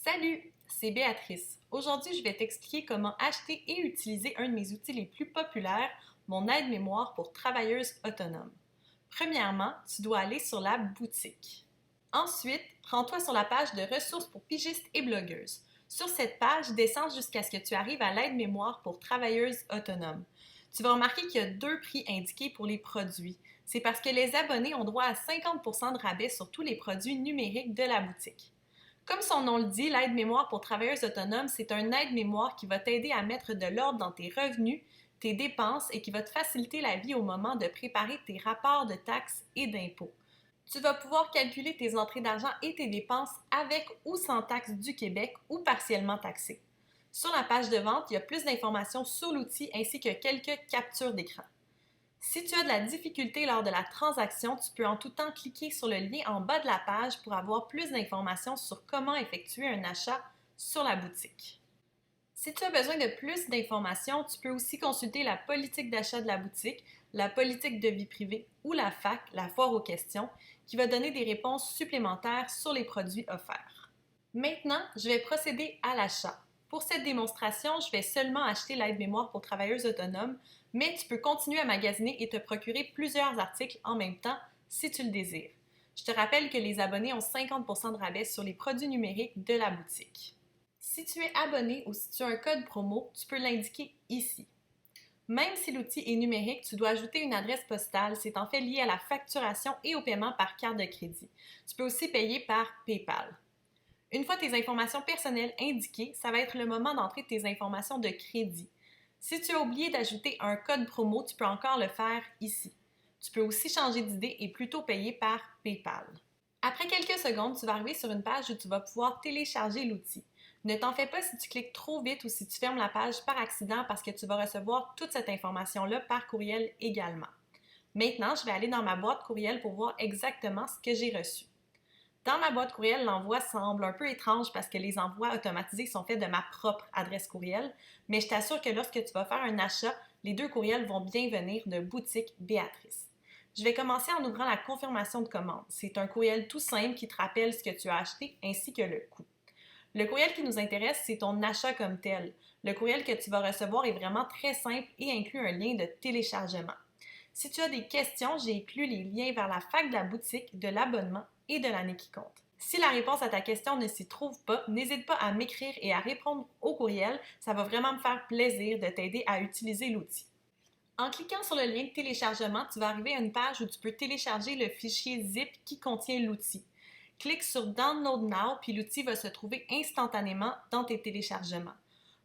Salut, c'est Béatrice. Aujourd'hui, je vais t'expliquer comment acheter et utiliser un de mes outils les plus populaires, mon aide-mémoire pour travailleuses autonomes. Premièrement, tu dois aller sur la boutique. Ensuite, rends-toi sur la page de ressources pour pigistes et blogueuses. Sur cette page, descends jusqu'à ce que tu arrives à l'aide-mémoire pour travailleuses autonomes. Tu vas remarquer qu'il y a deux prix indiqués pour les produits. C'est parce que les abonnés ont droit à 50% de rabais sur tous les produits numériques de la boutique. Comme son nom le dit, l'aide-mémoire pour travailleuses autonomes, c'est un aide-mémoire qui va t'aider à mettre de l'ordre dans tes revenus, tes dépenses et qui va te faciliter la vie au moment de préparer tes rapports de taxes et d'impôts. Tu vas pouvoir calculer tes entrées d'argent et tes dépenses avec ou sans taxes du Québec ou partiellement taxées. Sur la page de vente, il y a plus d'informations sur l'outil ainsi que quelques captures d'écran. Si tu as de la difficulté lors de la transaction, tu peux en tout temps cliquer sur le lien en bas de la page pour avoir plus d'informations sur comment effectuer un achat sur la boutique. Si tu as besoin de plus d'informations, tu peux aussi consulter la politique d'achat de la boutique, la politique de vie privée ou la FAQ, la foire aux questions, qui va donner des réponses supplémentaires sur les produits offerts. Maintenant, je vais procéder à l'achat. Pour cette démonstration, je vais seulement acheter l'aide-mémoire pour travailleuses autonomes, mais tu peux continuer à magasiner et te procurer plusieurs articles en même temps si tu le désires. Je te rappelle que les abonnés ont 50% de rabais sur les produits numériques de la boutique. Si tu es abonné ou si tu as un code promo, tu peux l'indiquer ici. Même si l'outil est numérique, tu dois ajouter une adresse postale. C'est en fait lié à la facturation et au paiement par carte de crédit. Tu peux aussi payer par PayPal. Une fois tes informations personnelles indiquées, ça va être le moment d'entrer tes informations de crédit. Si tu as oublié d'ajouter un code promo, tu peux encore le faire ici. Tu peux aussi changer d'idée et plutôt payer par PayPal. Après quelques secondes, tu vas arriver sur une page où tu vas pouvoir télécharger l'outil. Ne t'en fais pas si tu cliques trop vite ou si tu fermes la page par accident parce que tu vas recevoir toute cette information-là par courriel également. Maintenant, je vais aller dans ma boîte courriel pour voir exactement ce que j'ai reçu. Dans ma boîte courriel, l'envoi semble un peu étrange parce que les envois automatisés sont faits de ma propre adresse courriel, mais je t'assure que lorsque tu vas faire un achat, les deux courriels vont bien venir de Boutique Béatrice. Je vais commencer en ouvrant la confirmation de commande. C'est un courriel tout simple qui te rappelle ce que tu as acheté ainsi que le coût. Le courriel qui nous intéresse, c'est ton achat comme tel. Le courriel que tu vas recevoir est vraiment très simple et inclut un lien de téléchargement. Si tu as des questions, j'ai inclus les liens vers la FAQ de la boutique, de l'abonnement et de l'année qui compte. Si la réponse à ta question ne s'y trouve pas, n'hésite pas à m'écrire et à répondre au courriel. Ça va vraiment me faire plaisir de t'aider à utiliser l'outil. En cliquant sur le lien de téléchargement, tu vas arriver à une page où tu peux télécharger le fichier zip qui contient l'outil. Clique sur Download Now, puis l'outil va se trouver instantanément dans tes téléchargements.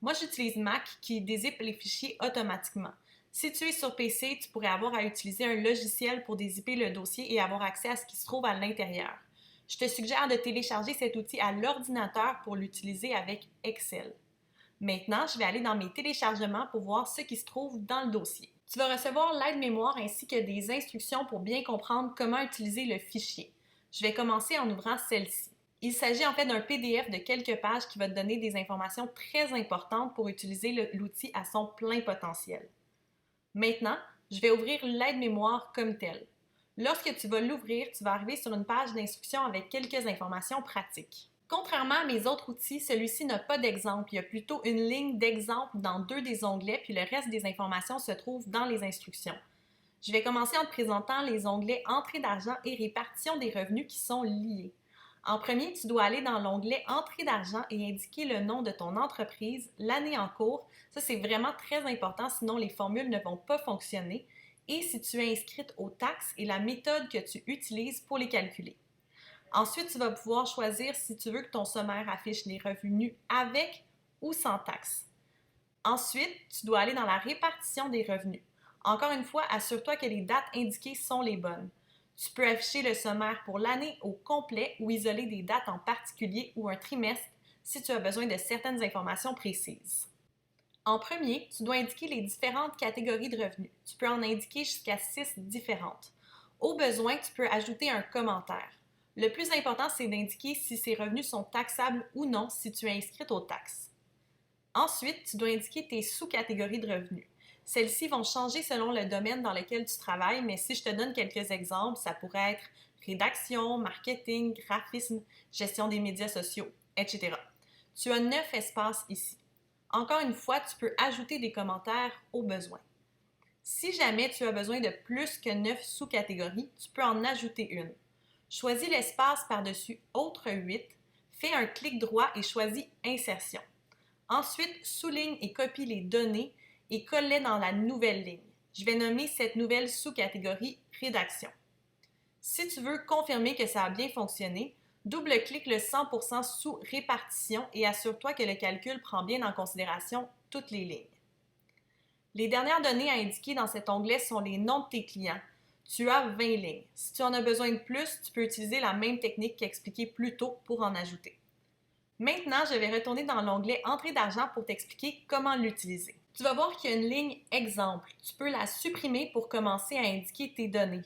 Moi, j'utilise Mac qui dézippe les fichiers automatiquement. Si tu es sur PC, tu pourrais avoir à utiliser un logiciel pour dézipper le dossier et avoir accès à ce qui se trouve à l'intérieur. Je te suggère de télécharger cet outil à l'ordinateur pour l'utiliser avec Excel. Maintenant, je vais aller dans mes téléchargements pour voir ce qui se trouve dans le dossier. Tu vas recevoir l'aide-mémoire ainsi que des instructions pour bien comprendre comment utiliser le fichier. Je vais commencer en ouvrant celle-ci. Il s'agit en fait d'un PDF de quelques pages qui va te donner des informations très importantes pour utiliser l'outil à son plein potentiel. Maintenant, je vais ouvrir l'aide-mémoire comme telle. Lorsque tu vas l'ouvrir, tu vas arriver sur une page d'instruction avec quelques informations pratiques. Contrairement à mes autres outils, celui-ci n'a pas d'exemple. Il y a plutôt une ligne d'exemple dans deux des onglets, puis le reste des informations se trouve dans les instructions. Je vais commencer en te présentant les onglets Entrée d'argent et répartition des revenus qui sont liés. En premier, tu dois aller dans l'onglet Entrée d'argent et indiquer le nom de ton entreprise, l'année en cours. Ça, c'est vraiment très important, sinon les formules ne vont pas fonctionner. Et si tu es inscrite aux taxes et la méthode que tu utilises pour les calculer. Ensuite, tu vas pouvoir choisir si tu veux que ton sommaire affiche les revenus avec ou sans taxes. Ensuite, tu dois aller dans la répartition des revenus. Encore une fois, assure-toi que les dates indiquées sont les bonnes. Tu peux afficher le sommaire pour l'année au complet ou isoler des dates en particulier ou un trimestre si tu as besoin de certaines informations précises. En premier, tu dois indiquer les différentes catégories de revenus. Tu peux en indiquer jusqu'à 6 différentes. Au besoin, tu peux ajouter un commentaire. Le plus important, c'est d'indiquer si ces revenus sont taxables ou non si tu es inscrite aux taxes. Ensuite, tu dois indiquer tes sous-catégories de revenus. Celles-ci vont changer selon le domaine dans lequel tu travailles, mais si je te donne quelques exemples, ça pourrait être rédaction, marketing, graphisme, gestion des médias sociaux, etc. Tu as 9 espaces ici. Encore une fois, tu peux ajouter des commentaires au besoin. Si jamais tu as besoin de plus que 9 sous-catégories, tu peux en ajouter une. Choisis l'espace par-dessus Autre 8, fais un clic droit et choisis Insertion. Ensuite, souligne et copie les données et colle-les dans la nouvelle ligne. Je vais nommer cette nouvelle sous-catégorie Rédaction. Si tu veux confirmer que ça a bien fonctionné, double-clique le 100% sous Répartition et assure-toi que le calcul prend bien en considération toutes les lignes. Les dernières données à indiquer dans cet onglet sont les noms de tes clients. Tu as 20 lignes. Si tu en as besoin de plus, tu peux utiliser la même technique qu'expliquée plus tôt pour en ajouter. Maintenant, je vais retourner dans l'onglet Entrée d'argent pour t'expliquer comment l'utiliser. Tu vas voir qu'il y a une ligne Exemple. Tu peux la supprimer pour commencer à indiquer tes données.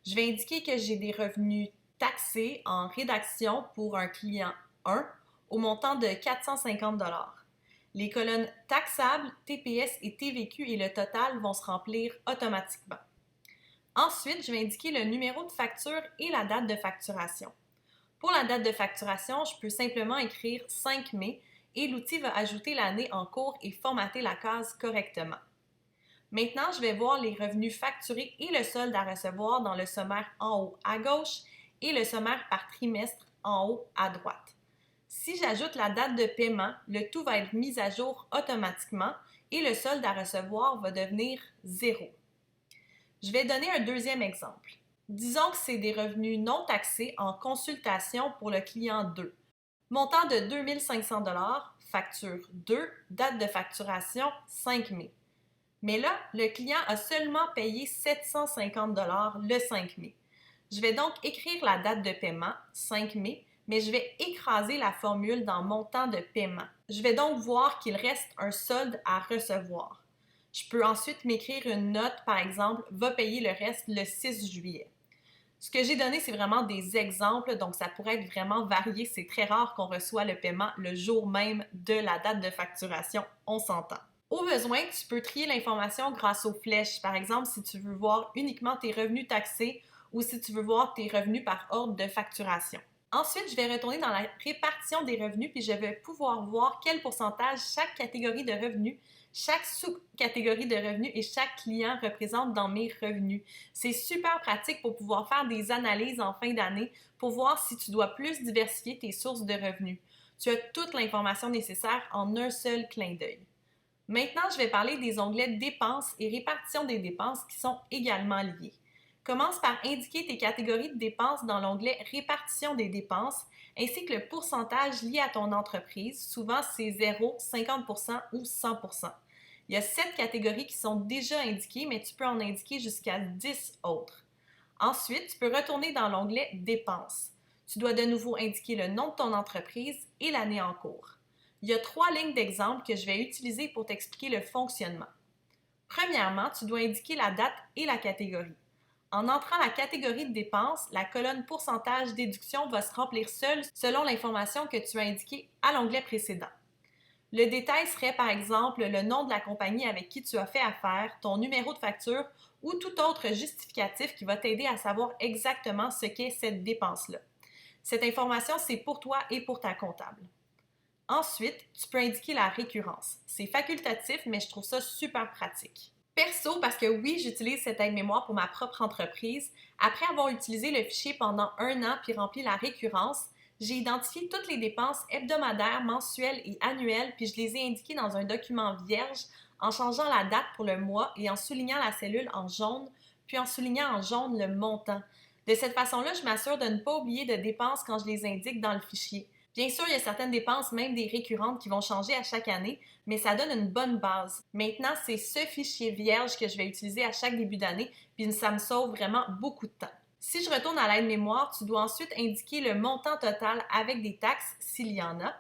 Je vais indiquer que j'ai des revenus taxés en rédaction pour un client 1 au montant de 450 $. Les colonnes taxables, TPS et TVQ et le total vont se remplir automatiquement. Ensuite, je vais indiquer le numéro de facture et la date de facturation. Pour la date de facturation, je peux simplement écrire 5 mai et l'outil va ajouter l'année en cours et formater la case correctement. Maintenant, je vais voir les revenus facturés et le solde à recevoir dans le sommaire en haut à gauche et le sommaire par trimestre en haut à droite. Si j'ajoute la date de paiement, le tout va être mis à jour automatiquement et le solde à recevoir va devenir 0. Je vais donner un deuxième exemple. Disons que c'est des revenus non taxés en consultation pour le client 2. Montant de 2 500 $, facture 2, date de facturation 5 mai. Mais là, le client a seulement payé 750 $ le 5 mai. Je vais donc écrire la date de paiement, 5 mai, mais je vais écraser la formule dans montant de paiement. Je vais donc voir qu'il reste un solde à recevoir. Je peux ensuite m'écrire une note, par exemple, va payer le reste le 6 juillet. Ce que j'ai donné, c'est vraiment des exemples, donc ça pourrait être vraiment varié. C'est très rare qu'on reçoit le paiement le jour même de la date de facturation, on s'entend. Au besoin, tu peux trier l'information grâce aux flèches. Par exemple, si tu veux voir uniquement tes revenus taxés ou si tu veux voir tes revenus par ordre de facturation. Ensuite, je vais retourner dans la répartition des revenus puis je vais pouvoir voir quel pourcentage chaque catégorie de revenus, chaque sous-catégorie de revenus et chaque client représente dans mes revenus. C'est super pratique pour pouvoir faire des analyses en fin d'année pour voir si tu dois plus diversifier tes sources de revenus. Tu as toute l'information nécessaire en un seul clin d'œil. Maintenant, je vais parler des onglets dépenses et répartition des dépenses qui sont également liés. Commence par indiquer tes catégories de dépenses dans l'onglet répartition des dépenses ainsi que le pourcentage lié à ton entreprise. Souvent, c'est 0, 50% ou 100%. Il y a 7 catégories qui sont déjà indiquées, mais tu peux en indiquer jusqu'à 10 autres. Ensuite, tu peux retourner dans l'onglet dépenses. Tu dois de nouveau indiquer le nom de ton entreprise et l'année en cours. Il y a 3 lignes d'exemple que je vais utiliser pour t'expliquer le fonctionnement. Premièrement, tu dois indiquer la date et la catégorie. En entrant la catégorie de dépenses, la colonne pourcentage déduction va se remplir seule selon l'information que tu as indiquée à l'onglet précédent. Le détail serait par exemple le nom de la compagnie avec qui tu as fait affaire, ton numéro de facture ou tout autre justificatif qui va t'aider à savoir exactement ce qu'est cette dépense-là. Cette information, c'est pour toi et pour ta comptable. Ensuite, tu peux indiquer la récurrence. C'est facultatif, mais je trouve ça super pratique. Perso, parce que oui, j'utilise cette aide-mémoire pour ma propre entreprise, après avoir utilisé le fichier pendant 1 an puis rempli la récurrence, j'ai identifié toutes les dépenses hebdomadaires, mensuelles et annuelles puis je les ai indiquées dans un document vierge en changeant la date pour le mois et en soulignant la cellule en jaune puis en soulignant en jaune le montant. De cette façon-là, je m'assure de ne pas oublier de dépenses quand je les indique dans le fichier. Bien sûr, il y a certaines dépenses, même des récurrentes, qui vont changer à chaque année, mais ça donne une bonne base. Maintenant, c'est ce fichier vierge que je vais utiliser à chaque début d'année, puis ça me sauve vraiment beaucoup de temps. Si je retourne à l'aide-mémoire, tu dois ensuite indiquer le montant total avec des taxes, s'il y en a.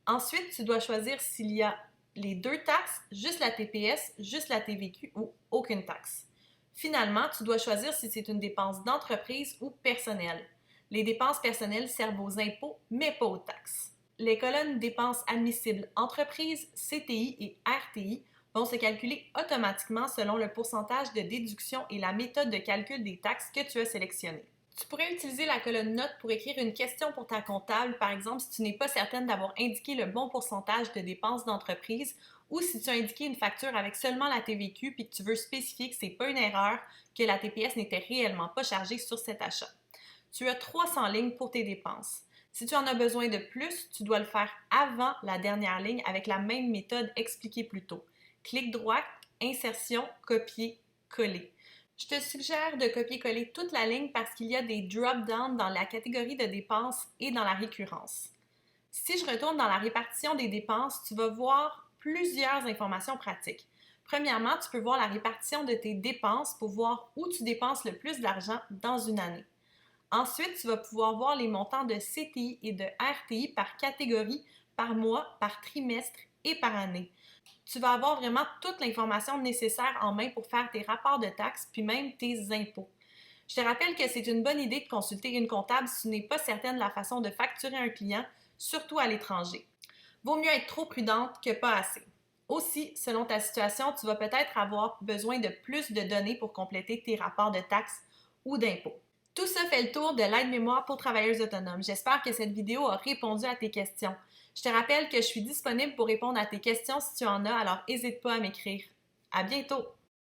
Ensuite, tu dois choisir s'il y a les 2 taxes, juste la TPS, juste la TVQ ou aucune taxe. Finalement, tu dois choisir si c'est une dépense d'entreprise ou personnelle. Les dépenses personnelles servent aux impôts, mais pas aux taxes. Les colonnes dépenses admissibles entreprises, CTI et RTI vont se calculer automatiquement selon le pourcentage de déduction et la méthode de calcul des taxes que tu as sélectionnées. Tu pourrais utiliser la colonne Notes pour écrire une question pour ta comptable, par exemple si tu n'es pas certaine d'avoir indiqué le bon pourcentage de dépenses d'entreprise ou si tu as indiqué une facture avec seulement la TVQ puis que tu veux spécifier que ce n'est pas une erreur, que la TPS n'était réellement pas chargée sur cet achat. Tu as 300 lignes pour tes dépenses. Si tu en as besoin de plus, tu dois le faire avant la dernière ligne avec la même méthode expliquée plus tôt. Clic droit, insertion, copier, coller. Je te suggère de copier-coller toute la ligne parce qu'il y a des drop-downs dans la catégorie de dépenses et dans la récurrence. Si je retourne dans la répartition des dépenses, tu vas voir plusieurs informations pratiques. Premièrement, tu peux voir la répartition de tes dépenses pour voir où tu dépenses le plus d'argent dans une année. Ensuite, tu vas pouvoir voir les montants de CTI et de RTI par catégorie, par mois, par trimestre et par année. Tu vas avoir vraiment toute l'information nécessaire en main pour faire tes rapports de taxes puis même tes impôts. Je te rappelle que c'est une bonne idée de consulter une comptable si tu n'es pas certaine de la façon de facturer un client, surtout à l'étranger. Vaut mieux être trop prudente que pas assez. Aussi, selon ta situation, tu vas peut-être avoir besoin de plus de données pour compléter tes rapports de taxes ou d'impôts. Tout ça fait le tour de l'aide-mémoire pour travailleurs autonomes. J'espère que cette vidéo a répondu à tes questions. Je te rappelle que je suis disponible pour répondre à tes questions si tu en as, alors n'hésite pas à m'écrire. À bientôt!